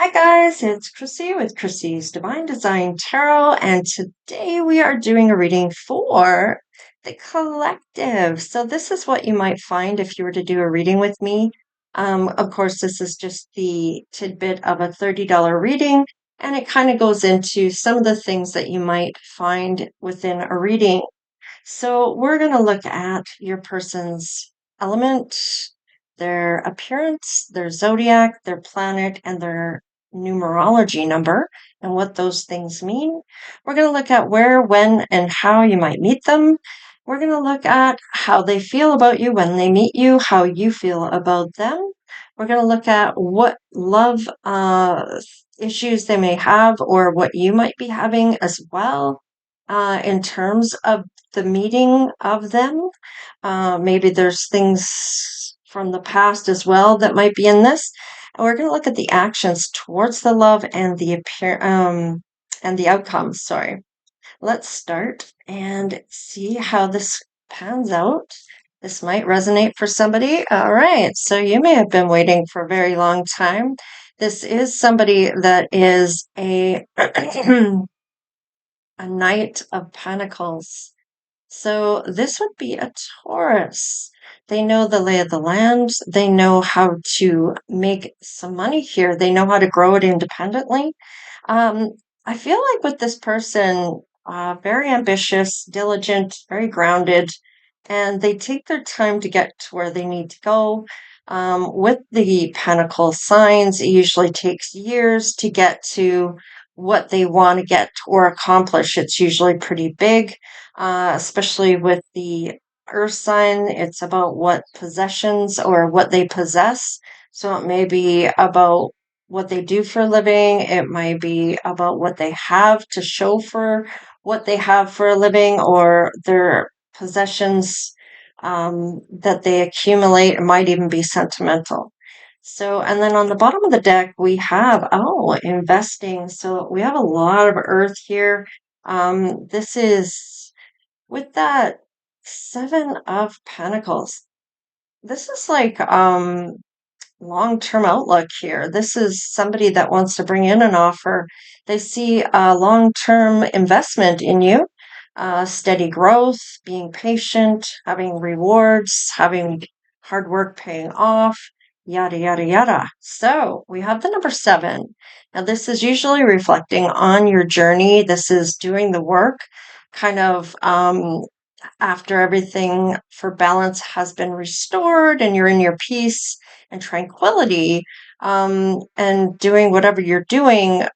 Hi guys, it's Chrissy with Chrissy's Divine Design Tarot, and today we are doing a reading for the collective. So this is what you might find if you were to do a reading with me. Of course, this is just the tidbit of a $30 reading, and it kind of goes into some of the things that you might find within a reading. So we're going to look at your person's element, their appearance, their zodiac, their planet, and their numerology number and what those things mean. We're going to look at where, when, and how you might meet them. We're going to look at how they feel about you when they meet you, how you feel about them. We're going to look at what love issues they may have or what you might be having as well in terms of the meeting of them. Maybe there's things from the past as well that might be in this. And we're going to look at the actions towards the love and and the outcomes. Sorry. Let's start and see how this pans out. This might resonate for somebody. All right. So you may have been waiting for a very long time. This is somebody that is a a Knight of Pentacles. So this would be a Taurus. They know the lay of the land. They know how to make some money here. They know how to grow it independently. Um, I feel like with this person, very ambitious, diligent, very grounded, and they take their time to get to where they need to go. With the Pentacle signs, it usually takes years to get to what they want to get or accomplish. It's usually pretty big, especially with the Earth sign. It's about what possessions or what they possess. So it may be about what they do for a living. It might be about what they have to show for what they have for a living or their possessions that they accumulate. It might even be sentimental. So, and then on the bottom of the deck, we have, investing. So we have a lot of earth here. This is with that Seven of Pentacles. This is like, long-term outlook here. This is somebody that wants to bring in an offer. They see a long-term investment in you, steady growth, being patient, having rewards, having hard work paying off, yada, yada, yada. So we have the number 7. Now, this is usually reflecting on your journey. This is doing the work, kind of after everything for balance has been restored and you're in your peace and tranquility, and doing whatever you're doing,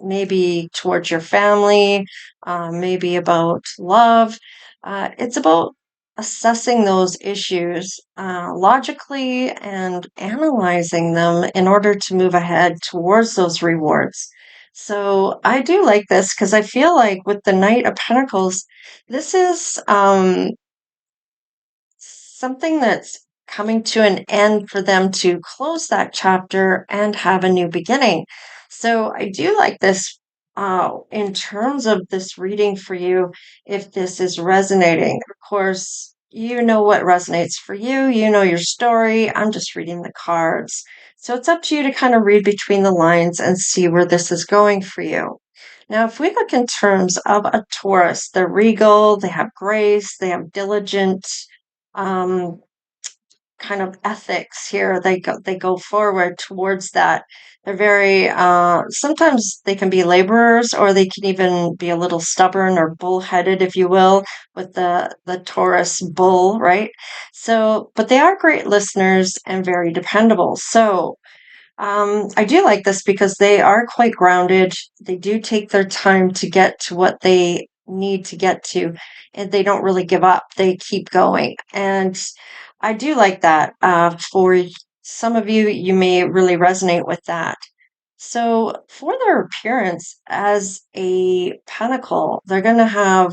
maybe towards your family, maybe about love. It's about assessing those issues logically and analyzing them in order to move ahead towards those rewards. So I do like this because I feel like with the Knight of Pentacles, this is something that's coming to an end for them to close that chapter and have a new beginning. So I do like this in terms of this reading for you, if this is resonating. Of course, you know what resonates for you, you know your story. I'm just reading the cards. So it's up to you to kind of read between the lines and see where this is going for you. Now, if we look in terms of a Taurus, they're regal, they have grace, they have diligent, um, kind of ethics here. They go forward towards that. They're very sometimes they can be laborers or they can even be a little stubborn or bullheaded, if you will, with the Taurus bull, right? So, but they are great listeners and very dependable. So I do like this because they are quite grounded. They do take their time to get to what they need to get to, and they don't really give up. They keep going. And I do like that. For some of you, you may really resonate with that. So, for their appearance as a pentacle, they're going to have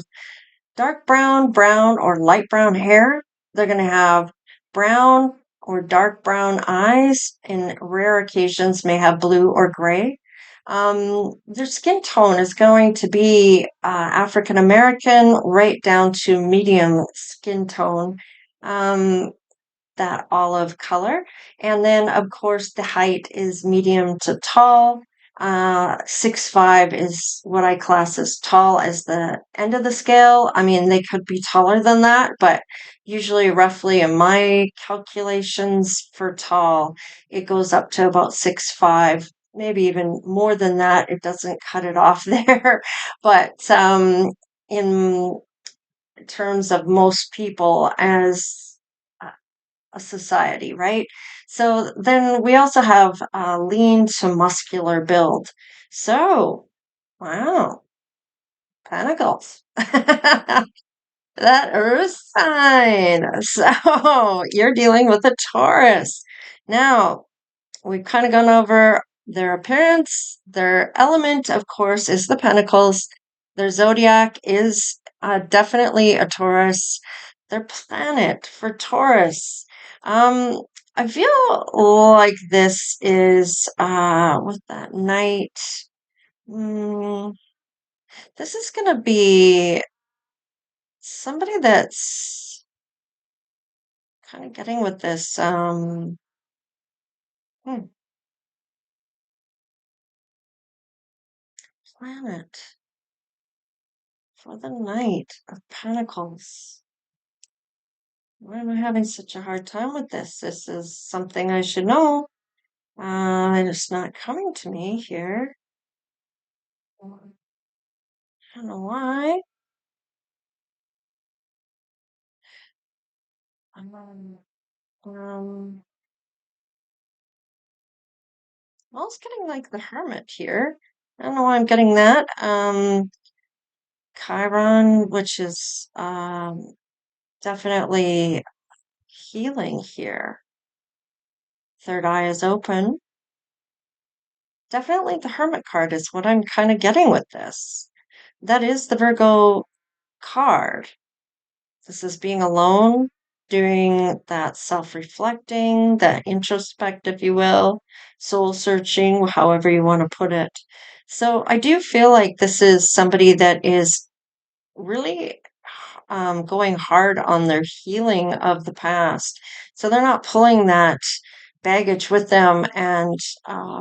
dark brown, brown, or light brown hair. They're going to have brown or dark brown eyes. In rare occasions, may have blue or gray. Their skin tone is going to be African American, right down to medium skin tone. Um, that olive color. And then, of course, the height is medium to tall. 6'5" is what I class as tall as the end of the scale. I mean, they could be taller than that, but usually, roughly in my calculations for tall, it goes up to about 6'5", maybe even more than that. It doesn't cut it off there. But in terms of most people as a society, right? So then we also have lean to muscular build. So, wow, pentacles. That earth sign. So you're dealing with a Taurus. Now, we've kind of gone over their appearance. Their element, of course, is the Pentacles. Their zodiac is definitely a Taurus. Their planet for Taurus. Um, I feel like this is with that Knight. mm, this is going to be somebody that's kind of getting with this hmm, planet for the Knight of Pentacles. Why am I having such a hard time with this? This is something I should know. It's not coming to me here. I don't know why. Um, um, well, it's getting like the Hermit here. I don't know why I'm getting that. Chiron, which is definitely healing here. Third eye is open. Definitely the Hermit card is what I'm kind of getting with this. That is the Virgo card. This is being alone, doing that self-reflecting, that introspect, if you will, soul searching, however you want to put it. So I do feel like this is somebody that is really going hard on their healing of the past. So they're not pulling that baggage with them and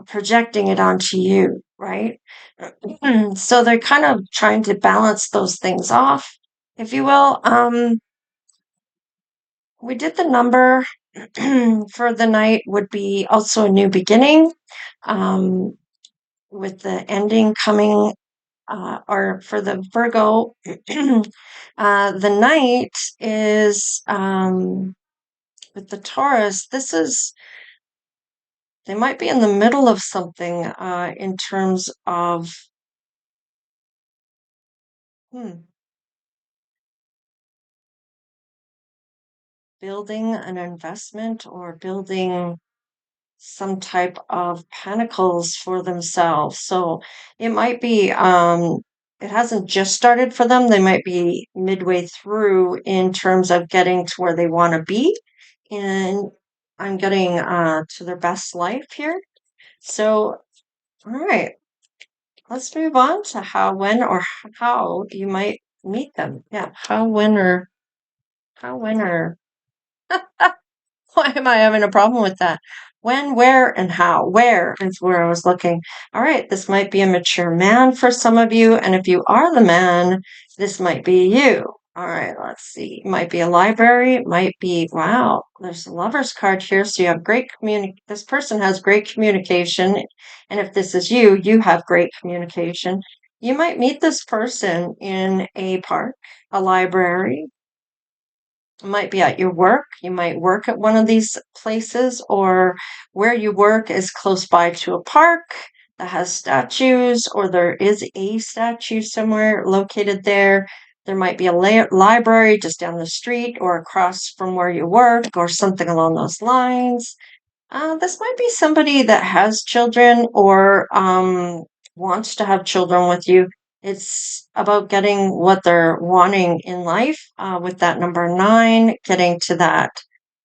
projecting it onto you, right? So they're kind of trying to balance those things off, if you will. We did the number for the night would be also a new beginning, um, with the ending coming, or for the Virgo, the night is with the Taurus. They might be in the middle of something in terms of hmm, building an investment or building some type of pentacles for themselves. So it might be it hasn't just started for them. They might be midway through in terms of getting to where they want to be. And I'm getting to their best life here. So all right, let's move on to how, when, or how you might meet them. Yeah, how, when, or why am I having a problem with that? When, where, and how? Where is where I was looking. All right, this might be a mature man for some of you. And if you are the man, this might be you. All right, let's see. It might be a library. It might be, wow, there's a lover's card here. So you have this person has great communication. And if this is you, you have great communication. You might meet this person in a park, a library, might be at your work. You might work at one of these places, or where you work is close by to a park that has statues, or there is a statue somewhere located there. There might be a library just down the street or across from where you work, or something along those lines. This might be somebody that has children or wants to have children with you. It's about getting what they're wanting in life with that number 9, getting to that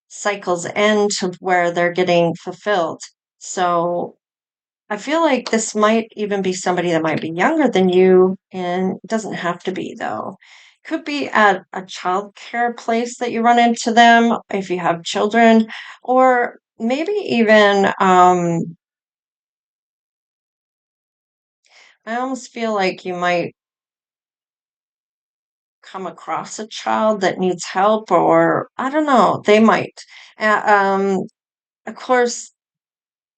cycle's end to where they're getting fulfilled. So I feel like this might even be somebody that might be younger than you, and it doesn't have to be, though. Could be at a child care place that you run into them if you have children, or maybe even I almost feel like you might come across a child that needs help, or I don't know, they might. Uh, um, of course,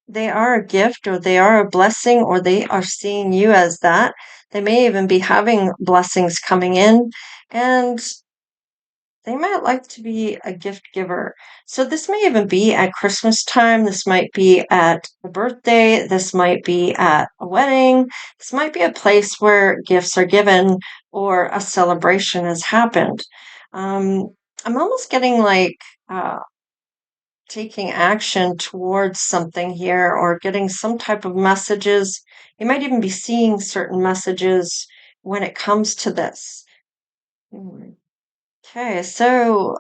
they are a gift, or they are a blessing, or they are seeing you as that. They may even be having blessings coming in, and they might like to be a gift giver. So this may even be at Christmas time. This might be at a birthday. This might be at a wedding. This might be a place where gifts are given or a celebration has happened. Um, I'm almost getting like taking action towards something here or getting some type of messages. You might even be seeing certain messages when it comes to this. Hmm. Okay, so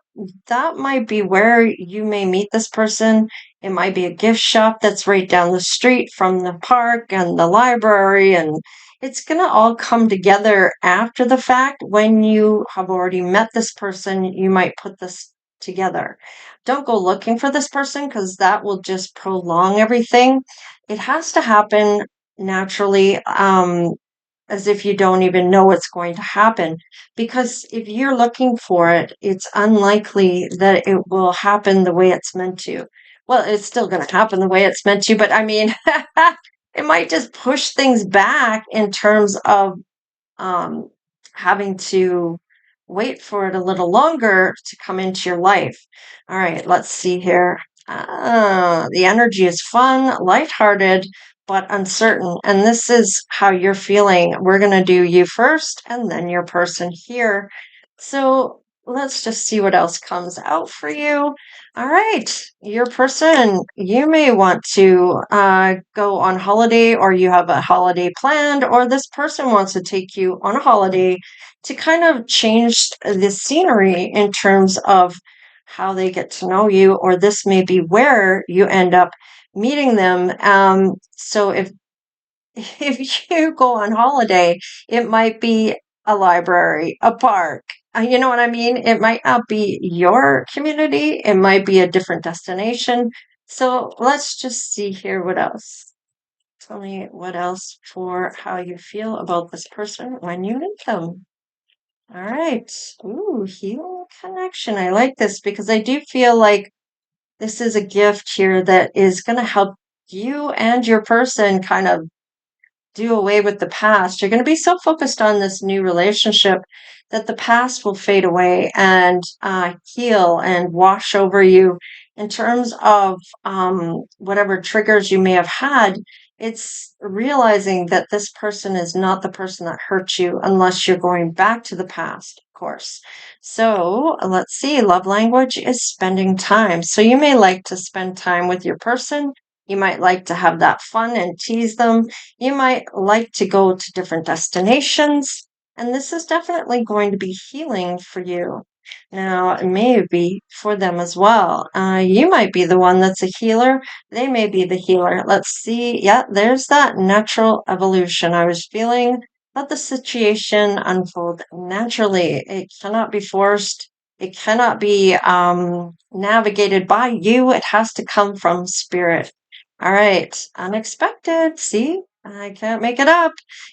that might be where you may meet this person. It might be a gift shop that's right down the street from the park and the library, and it's going to all come together after the fact. When you have already met this person, you might put this together. Don't go looking for this person because that will just prolong everything. It has to happen naturally. As if you don't even know what's going to happen. Because if you're looking for it, it's unlikely that it will happen the way it's meant to. Well, it's still going to happen the way it's meant to, but I mean, it might just push things back in terms of um, having to wait for it a little longer to come into your life. All right, let's see here. The energy is fun, lighthearted, but uncertain. And this is how you're feeling. We're going to do you first and then your person here. So let's just see what else comes out for you. All right, your person, you may want to go on holiday, or you have a holiday planned, or this person wants to take you on a holiday to kind of change the scenery in terms of how they get to know you, or this may be where you end up meeting them. So if if you go on holiday, it might be a library, a park. You know what I mean? It might not be your community, it might be a different destination. So let's just see here what else. Tell me what else for how you feel about this person when you meet them. All right. Ooh, healing connection. I like this because I do feel like this is a gift here that is going to help you and your person kind of do away with the past. You're going to be so focused on this new relationship that the past will fade away and heal and wash over you in terms of whatever triggers you may have had. It's realizing that this person is not the person that hurt you unless you're going back to the past, of course. So let's see, love language is spending time. So you may like to spend time with your person. You might like to have that fun and tease them. You might like to go to different destinations, and this is definitely going to be healing for you. Now, it may be for them as well. You might be the one that's a healer. They may be the healer. Let's see. Yeah, there's that natural evolution. I was feeling let the situation unfold naturally. It cannot be forced. It cannot be navigated by you. It has to come from spirit. All right, unexpected. See, I can't make it up.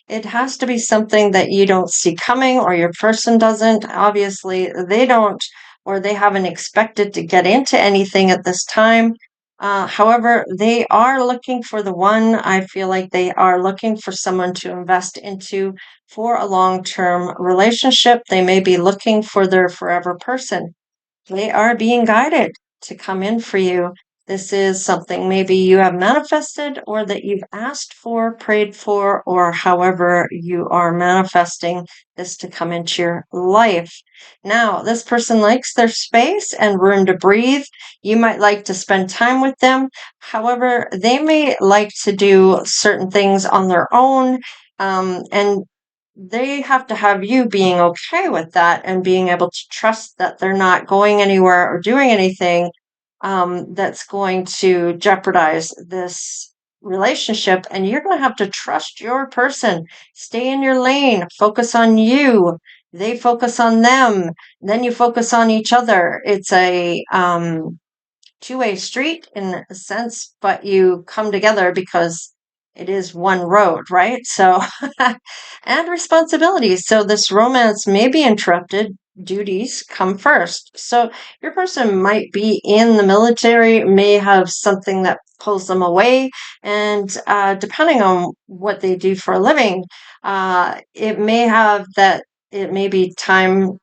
It has to be something that you don't see coming, or your person doesn't. Obviously, they don't, or they haven't expected to get into anything at this time. However, they are looking for the one. I feel like they are looking for someone to invest into for a long-term relationship. They may be looking for their forever person. They are being guided to come in for you. This is something maybe you have manifested or that you've asked for, prayed for, or however you are manifesting this to come into your life. Now, this person likes their space and room to breathe. You might like to spend time with them. However, they may like to do certain things on their own. And they have to have you being okay with that and being able to trust that they're not going anywhere or doing anything that's going to jeopardize this relationship. And you're going to have to trust your person, stay in your lane, focus on you. they focus on them, then you focus on each other. It's a two-way street in a sense, but you come together because it is one road, right? So, and responsibilities. So this romance may be interrupted. Duties come first. So your person might be in the military, may have something that pulls them away, and depending on what they do for a living, it may have that. It may be time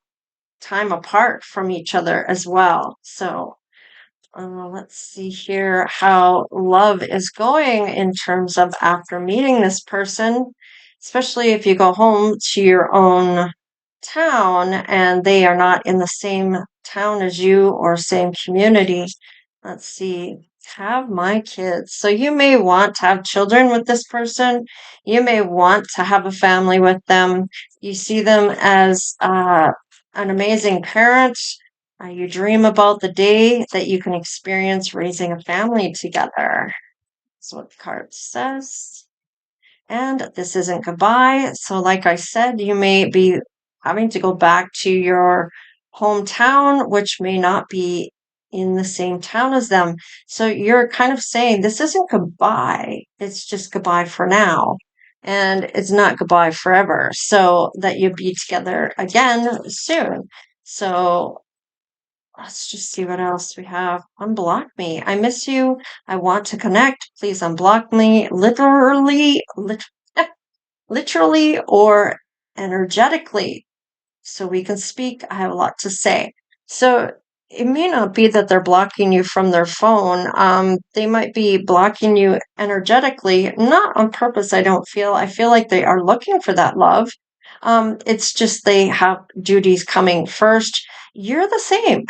apart from each other as well. So let's see here how love is going in terms of after meeting this person, especially if you go home to your own town and they are not in the same town as you or same community. Let's see. Have my kids. So you may want to have children with this person. You may want to have a family with them. You see them as an amazing parent. You dream about the day that you can experience raising a family together. That's what the card says. And this isn't goodbye. So, like I said, you may be having to go back to your hometown, which may not be in the same town as them. So, you're kind of saying this isn't goodbye, it's just goodbye for now. And it's not goodbye forever. So, that you'll be together again soon. So, let's just see what else we have. Unblock me. I miss you. I want to connect. Please unblock me. Literally or energetically, so we can speak. I have a lot to say. So it may not be that they're blocking you from their phone. They might be blocking you energetically, not on purpose. I feel like they are looking for that love. It's just they have duties coming first. You're the same.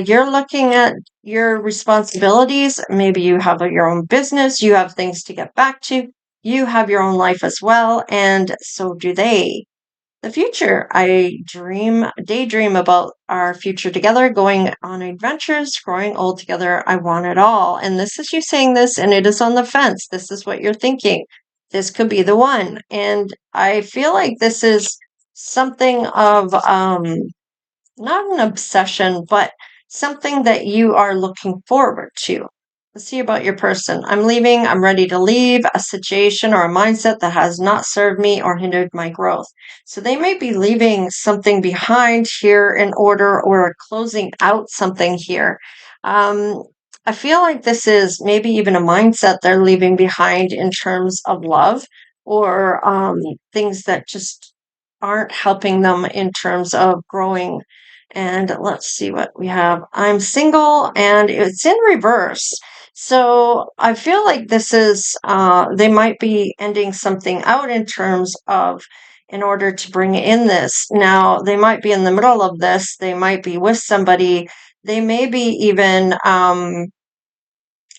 You're looking at your responsibilities. Maybe you have your own business. You have things to get back to. You have your own life as well, and so do they. The future. Daydream about our future together, going on adventures, growing old together. I want it all. And this is you saying this, and it is on the fence. This is what you're thinking. This could be the one. And I feel like this is something of not an obsession, but something that you are looking forward to. Let's see about your person. I'm leaving. I'm ready to leave a situation or a mindset that has not served me or hindered my growth. So they may be leaving something behind here in order or closing out something here. I feel like this is maybe even a mindset they're leaving behind in terms of love or things that just aren't helping them in terms of growing. And let's see what we have. I'm single and it's in reverse. So I feel like this is, they might be ending something out in terms of in order to bring in this. Now, they might be in the middle of this. They might be with somebody. They may be even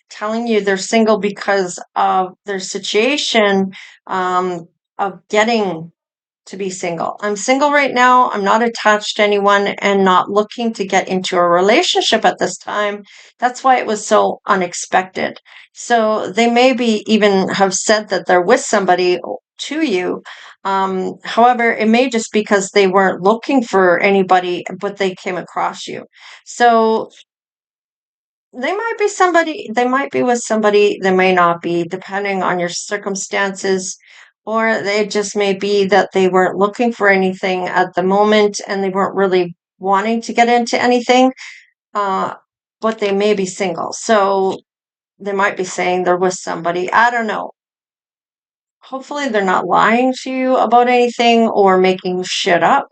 telling you they're single because of their situation of getting to be single. I'm single right now. I'm not attached to anyone and not looking to get into a relationship at this time. That's why it was so unexpected. So they maybe even have said that they're with somebody to you. However, it may just because they weren't looking for anybody, but they came across you. So they might be with somebody, they may not be, depending on your circumstances, or they just may be that they weren't looking for anything at the moment and they weren't really wanting to get into anything, uh, but they may be single. So they might be saying they're with somebody. I don't know. Hopefully, they're not lying to you about anything or making shit up.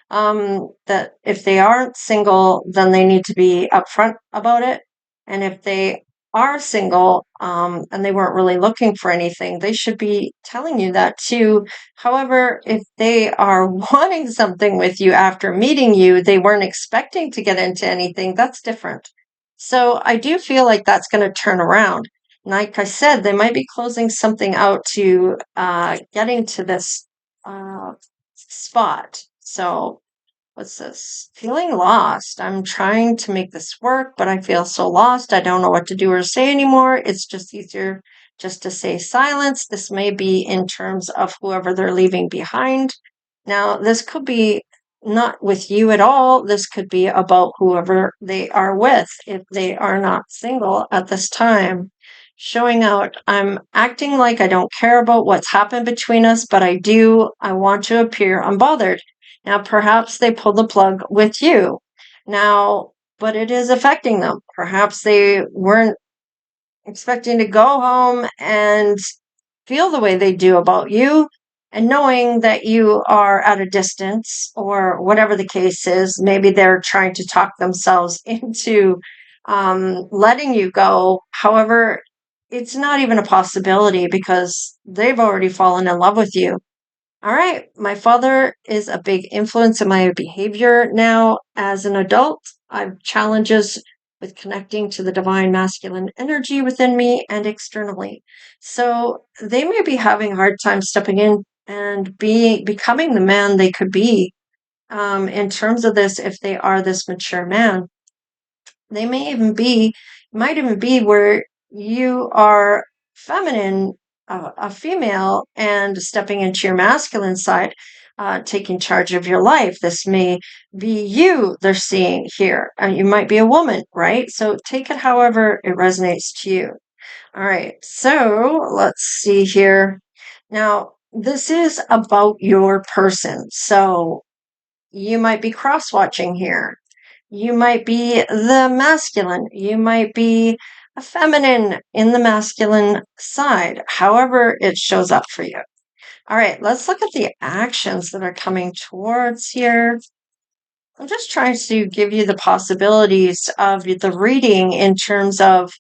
That if they aren't single, then they need to be upfront about it. And if they are single, and they weren't really looking for anything, they should be telling you that too. However, if they are wanting something with you after meeting you, they weren't expecting to get into anything, that's different. So I do feel like that's going to turn around. Like I said, they might be closing something out to getting to this spot. So what's this? Feeling lost. I'm trying to make this work, but I feel so lost. I don't know what to do or say anymore. It's just easier just to say silence. This may be in terms of whoever they're leaving behind. Now, this could be not with you at all. This could be about whoever they are with if they are not single at this time. Showing out, I'm acting like I don't care about what's happened between us, but I do. I want to appear unbothered. Now, perhaps they pulled the plug with you. Now, but it is affecting them. Perhaps they weren't expecting to go home and feel the way they do about you, and knowing that you are at a distance or whatever the case is. Maybe they're trying to talk themselves into letting you go. However, it's not even a possibility because they've already fallen in love with you. All right. My father is a big influence in my behavior now as an adult. I have challenges with connecting to the divine masculine energy within me and externally. So they may be having a hard time stepping in and becoming the man they could be, in terms of this, if they are this mature man. They might even be where you are feminine, a female, and stepping into your masculine side, taking charge of your life. This may be you they're seeing here. And you might be a woman, right? So take it however it resonates to you. All right. So let's see here. Now, this is about your person. So you might be cross watching here. You might be the masculine. You might be a feminine in the masculine side, however it shows up for you. All right, let's look at the actions that are coming towards here. I'm just trying to give you the possibilities of the reading in terms of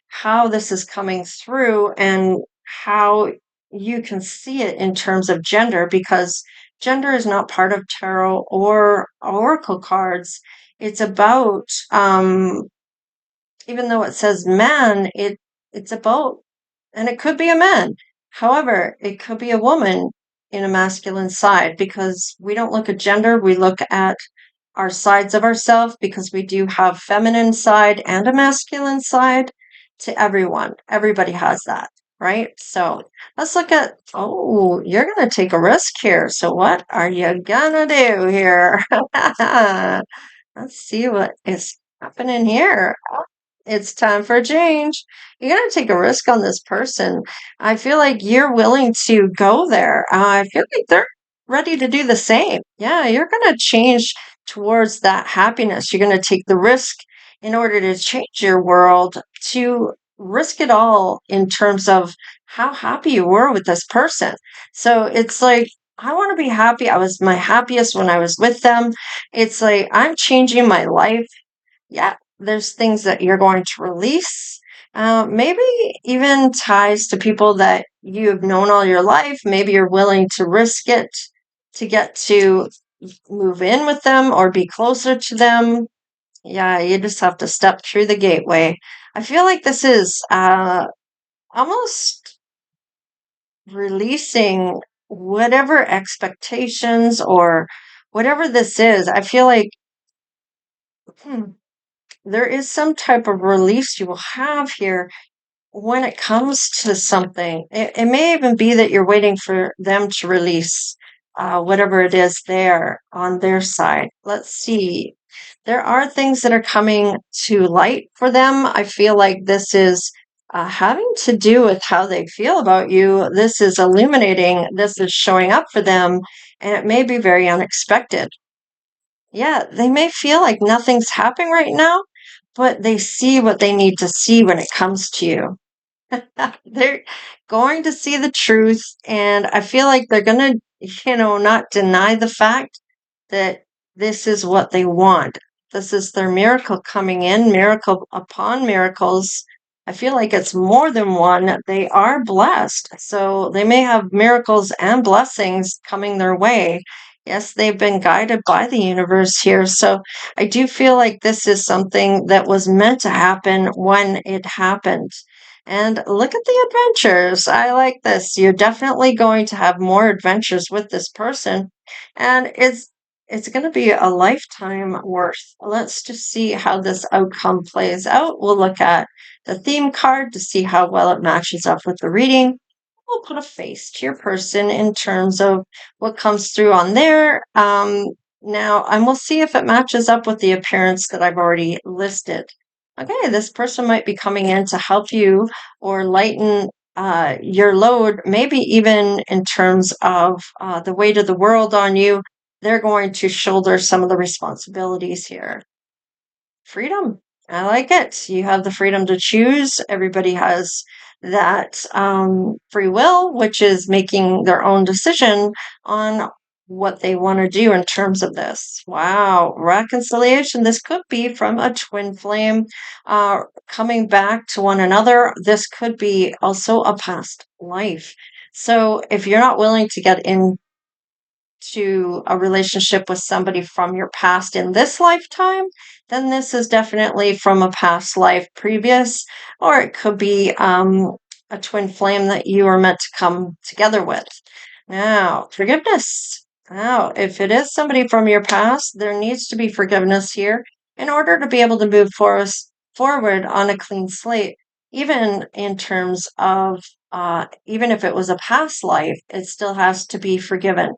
how this is coming through and how you can see it in terms of gender, because gender is not part of tarot or oracle cards. It's about, even though it says man, it's about, and it could be a man. However, it could be a woman in a masculine side, because we don't look at gender, we look at our sides of ourselves, because we do have feminine side and a masculine side to everyone. Everybody has that, right? So let's look at, oh, you're going to take a risk here. So what are you going to do here? Let's see what is happening here. It's time for a change. You're going to take a risk on this person. I feel like you're willing to go there. I feel like they're ready to do the same. Yeah, you're going to change towards that happiness. You're going to take the risk in order to change your world, to risk it all in terms of how happy you were with this person. So it's like, I want to be happy. I was my happiest when I was with them. It's like, I'm changing my life. Yeah, there's things that you're going to release. Maybe even ties to people that you've known all your life. Maybe you're willing to risk it to get to move in with them or be closer to them. Yeah, you just have to step through the gateway. I feel like this is almost releasing whatever expectations or whatever this is. I feel like, there is some type of release you will have here when it comes to something. It may even be that you're waiting for them to release whatever it is there on their side. Let's see. There are things that are coming to light for them. I feel like this is having to do with how they feel about you. This is illuminating. This is showing up for them, and it may be very unexpected. Yeah, they may feel like nothing's happening right now, but they see what they need to see when it comes to you. They're going to see the truth, and I feel like they're going to, not deny the fact that this is what they want. This is their miracle coming in, miracle upon miracles. I feel like it's more than one. They are blessed. So they may have miracles and blessings coming their way. Yes, they've been guided by the universe here. So I do feel like this is something that was meant to happen when it happened. And look at the adventures. I like this. You're definitely going to have more adventures with this person. And it's going to be a lifetime worth. Let's just see how this outcome plays out. We'll look at the theme card to see how well it matches up with the reading. We'll put a face to your person in terms of what comes through on there. Now, and we'll see if it matches up with the appearance that I've already listed. Okay, this person might be coming in to help you or lighten your load, maybe even in terms of the weight of the world on you. They're going to shoulder some of the responsibilities here. Freedom. I like it. You have the freedom to choose. Everybody has that free will, which is making their own decision on what they want to do in terms of this. Wow. Reconciliation. This could be from a twin flame coming back to one another. This could be also a past life. So if you're not willing to get in to a relationship with somebody from your past in this lifetime, then this is definitely from a past life previous, or it could be a twin flame that you are meant to come together with. Now, forgiveness. Now, if it is somebody from your past, there needs to be forgiveness here in order to be able to move forward on a clean slate, even in terms of, even if it was a past life, it still has to be forgiven.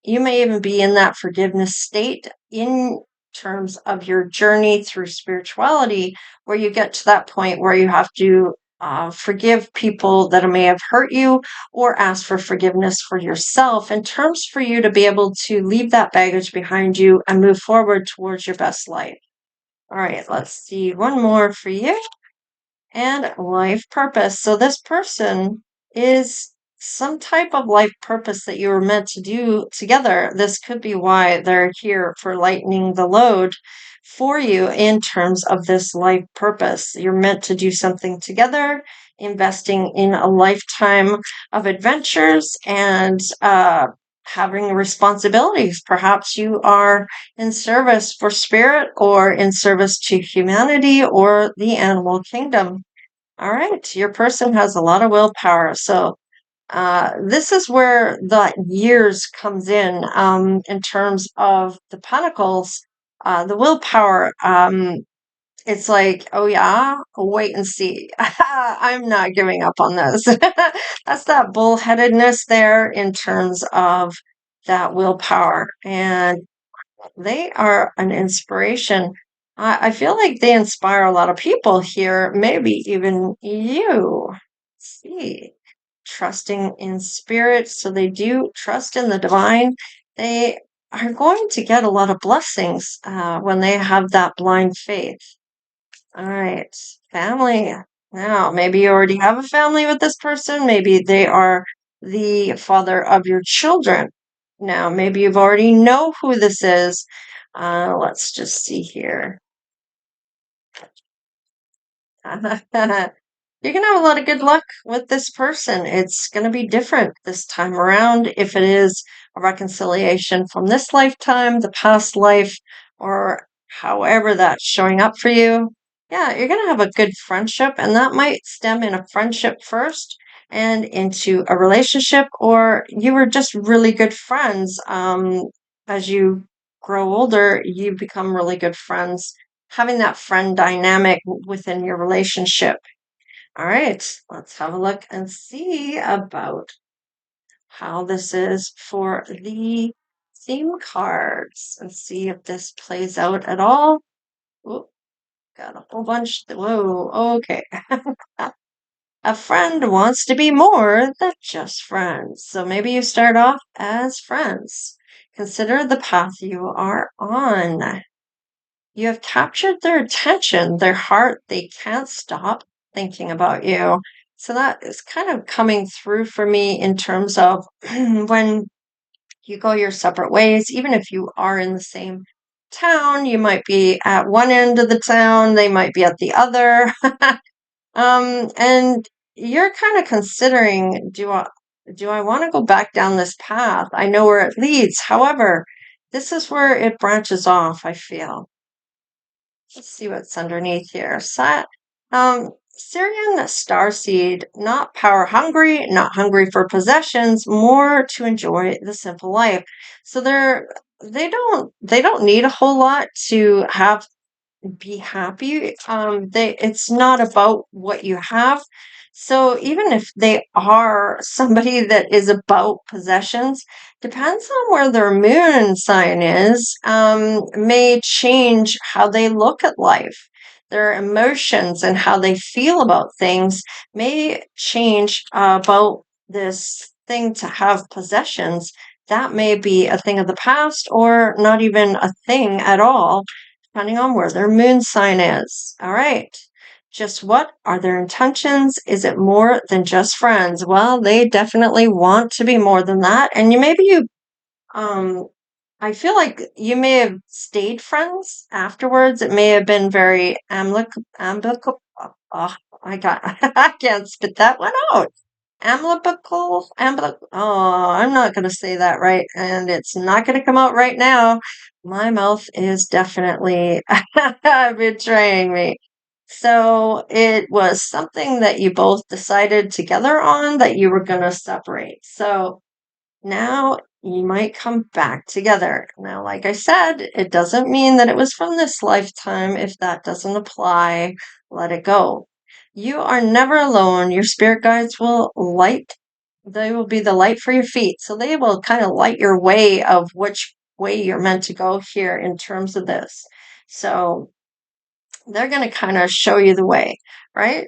You may even be in that forgiveness state in terms of your journey through spirituality, where you get to that point where you have to forgive people that may have hurt you or ask for forgiveness for yourself in terms for you to be able to leave that baggage behind you and move forward towards your best life. All right, let's see one more for you. And life purpose. So this person is some type of life purpose that you were meant to do together. This could be why they're here for lightening the load for you in terms of this life purpose. You're meant to do something together, investing in a lifetime of adventures and having responsibilities. Perhaps you are in service for spirit or in service to humanity or the animal kingdom. All right, your person has a lot of willpower. So this is where the years comes in terms of the pentacles. The willpower, it's like, oh yeah, wait and see. I'm not giving up on this. That's that bullheadedness there in terms of that willpower. And they are an inspiration. I feel like they inspire a lot of people here, maybe even you. Let's see, trusting in spirit. So they do trust in the divine. They are going to get a lot of blessings when they have that blind faith. All right, family. Now, maybe you already have a family with this person. Maybe they are the father of your children. Now, maybe you've already know who this is. Let's just see here. You're going to have a lot of good luck with this person. It's going to be different this time around if it is a reconciliation from this lifetime, the past life, or however that's showing up for you. Yeah, you're going to have a good friendship, and that might stem in a friendship first and into a relationship, or you were just really good friends. As you grow older, you become really good friends, having that friend dynamic within your relationship. All right, let's have a look and see about how this is for the theme cards and see if this plays out at all. Ooh, got a whole bunch. Whoa, okay. A friend wants to be more than just friends. So maybe you start off as friends. Consider the path you are on. You have captured their attention, their heart. They can't stop thinking about you. So that is kind of coming through for me in terms of when you go your separate ways, even if you are in the same town, you might be at one end of the town, they might be at the other. And you're kind of considering, do I want to go back down this path? I know where it leads. However, this is where it branches off, I feel. Let's see what's underneath here. Syrian starseed, not power hungry, not hungry for possessions, more to enjoy the simple life. So they don't need a whole lot to be happy. It's not about what you have. So even if they are somebody that is about possessions, depends on where their moon sign is, may change how they look at life. Their emotions and how they feel about things may change about this thing to have possessions. That may be a thing of the past or not even a thing at all, depending on where their moon sign is. All right. Just what are their intentions? Is it more than just friends? Well, they definitely want to be more than that. And um, I feel like you may have stayed friends afterwards. It may have been very amicable. Oh, I can't spit that one out. Oh, I'm not going to say that right, and it's not going to come out right now. My mouth is definitely betraying me. So it was something that you both decided together on that you were going to separate. So now you might come back together. Now, like I said, it doesn't mean that it was from this lifetime. If that doesn't apply, let it go. You are never alone. Your spirit guides will light, they will be the light for your feet. So they will kind of light your way of which way you're meant to go here in terms of this. So they're going to kind of show you the way, right?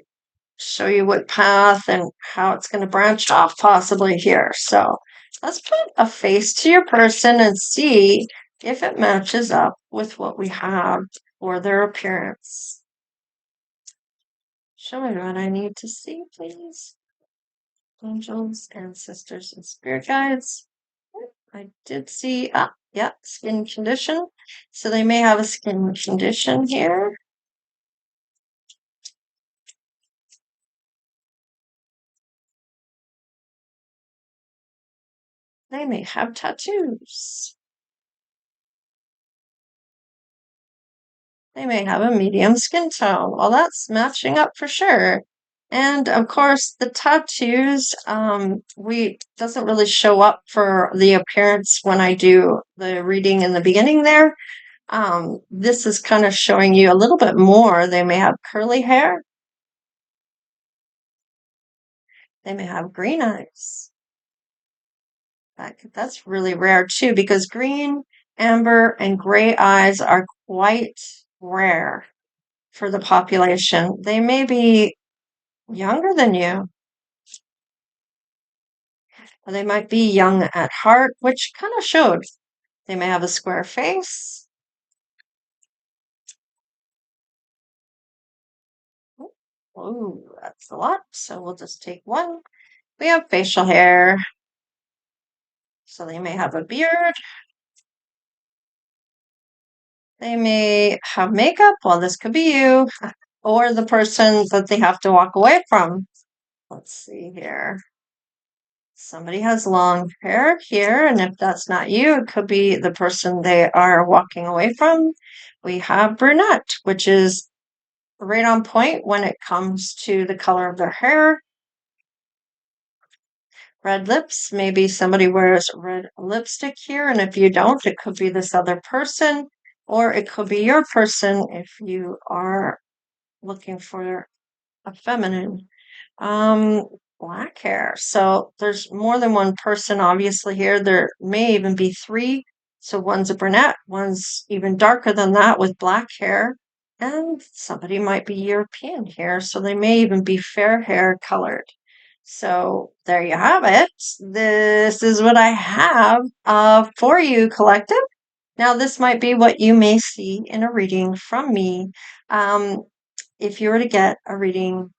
Show you what path and how it's going to branch off possibly here. So let's put a face to your person and see if it matches up with what we have for their appearance. Show me what I need to see, please. Angels, ancestors, and spirit guides. I did see, yeah, skin condition. So they may have a skin condition here. They may have tattoos. They may have a medium skin tone. Well, that's matching up for sure. And of course, the tattoos, we doesn't really show up for the appearance when I do the reading in the beginning there. This is kind of showing you a little bit more. They may have curly hair. They may have green eyes. That's really rare too, because green, amber, and gray eyes are quite rare for the population. They may be younger than you. Or they might be young at heart, which kind of showed. They may have a square face. Oh, that's a lot. So we'll just take one. We have facial hair. So they may have a beard. They may have makeup. Well, this could be you or the person that they have to walk away from. Let's see here. Somebody has long hair here, and if that's not you, it could be the person they are walking away from. We have brunette, which is right on point when it comes to the color of their hair. Red lips, maybe somebody wears red lipstick here, and if you don't, it could be this other person, or it could be your person if you are looking for a feminine. Um, Black hair. So there's more than one person, obviously, here. There may even be three. So one's a brunette, one's even darker than that with black hair, and somebody might be European here. So they may even be fair hair colored. So there you have it. This is what I have for you, collective. Now, this might be what you may see in a reading from me. If you were to get a reading,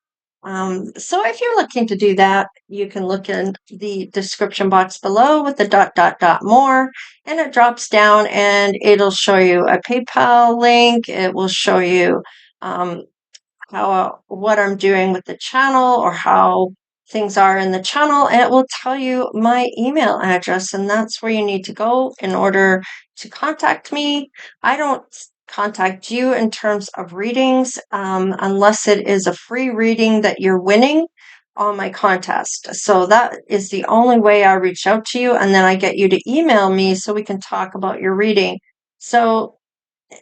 so if you're looking to do that, you can look in the description box below with the ... more, and it drops down and it'll show you a PayPal link. It will show you how what I'm doing with the channel or how things are in the channel, and it will tell you my email address, and that's where you need to go in order to contact me. I don't contact you in terms of readings unless it is a free reading that you're winning on my contest. So that is the only way I reach out to you, and then I get you to email me so we can talk about your reading. So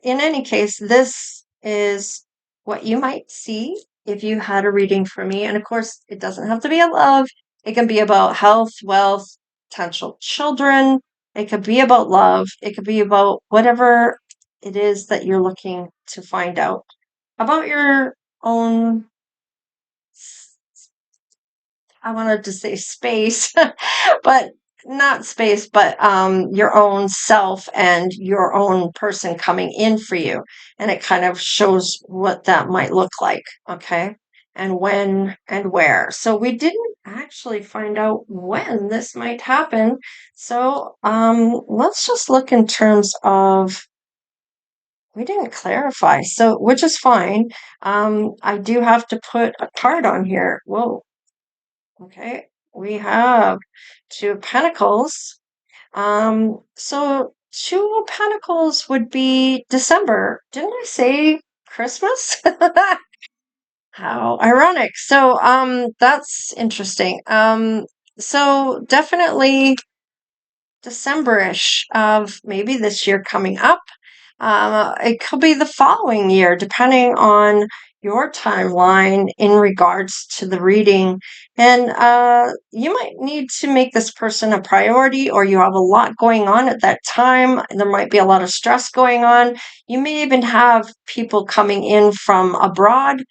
in any case, this is what you might see if you had a reading for me. And of course, it doesn't have to be a love. It can be about health, wealth, potential children. It could be about love. It could be about whatever it is that you're looking to find out about your own, I wanted to say space, but not space, but your own self and your own person coming in for you. And it kind of shows what that might look like, okay? And when and where. So we didn't actually find out when this might happen. So let's just look in terms of, we didn't clarify, so which is fine. I do have to put a card on here. Whoa. Okay, we have Two of Pentacles. So Two of Pentacles would be December. Didn't I say Christmas? How ironic. So, that's interesting. So definitely December-ish of maybe this year coming up. It could be the following year, depending on your timeline in regards to the reading. And you might need to make this person a priority, or you have a lot going on at that time. There might be a lot of stress going on. You may even have people coming in from abroad,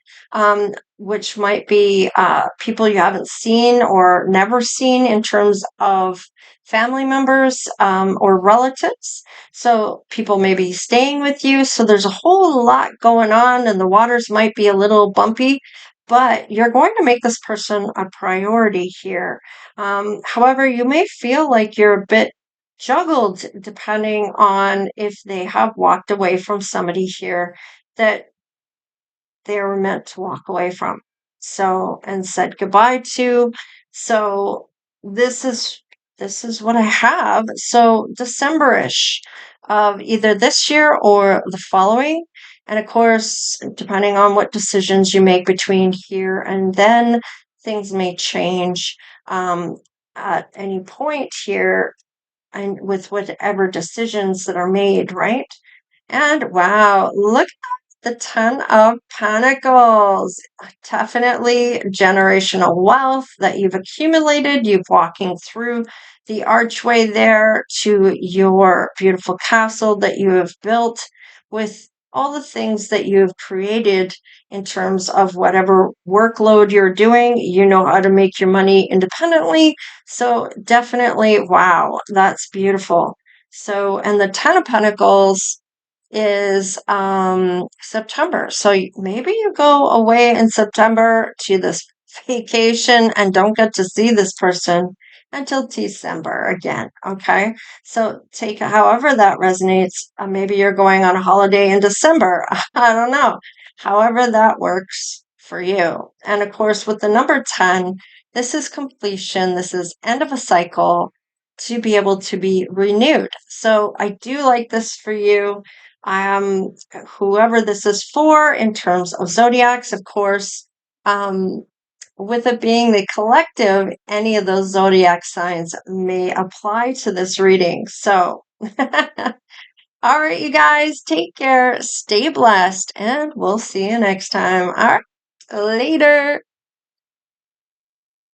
which might be people you haven't seen or never seen in terms of family members or relatives. So people may be staying with you. So there's a whole lot going on, and the waters might be a little bumpy, but you're going to make this person a priority here. However, you may feel like you're a bit juggled depending on if they have walked away from somebody here that they were meant to walk away from. So, and said goodbye to. So this is this is what I have. So December-ish of either this year or the following. And of course, depending on what decisions you make between here and then, things may change at any point here, and with whatever decisions that are made, right? And wow, look at the Ten of Pentacles. Definitely generational wealth that you've accumulated. You've walking through the archway there to your beautiful castle that you have built with all the things that you have created in terms of whatever workload you're doing. You know how to make your money independently. So definitely, wow, that's beautiful. So, and the Ten of Pentacles is September. So maybe you go away in September to this vacation and don't get to see this person until December again. Okay. So take however that resonates. Maybe you're going on a holiday in December. I don't know. However that works for you. And of course, with the number 10, this is completion. This is end of a cycle to be able to be renewed. So I do like this for you. Um, Whoever this is for in terms of zodiacs, of course, um, with it being the collective, any of those zodiac signs may apply to this reading. So, all right, you guys, take care, stay blessed, and we'll see you next time. All right, later.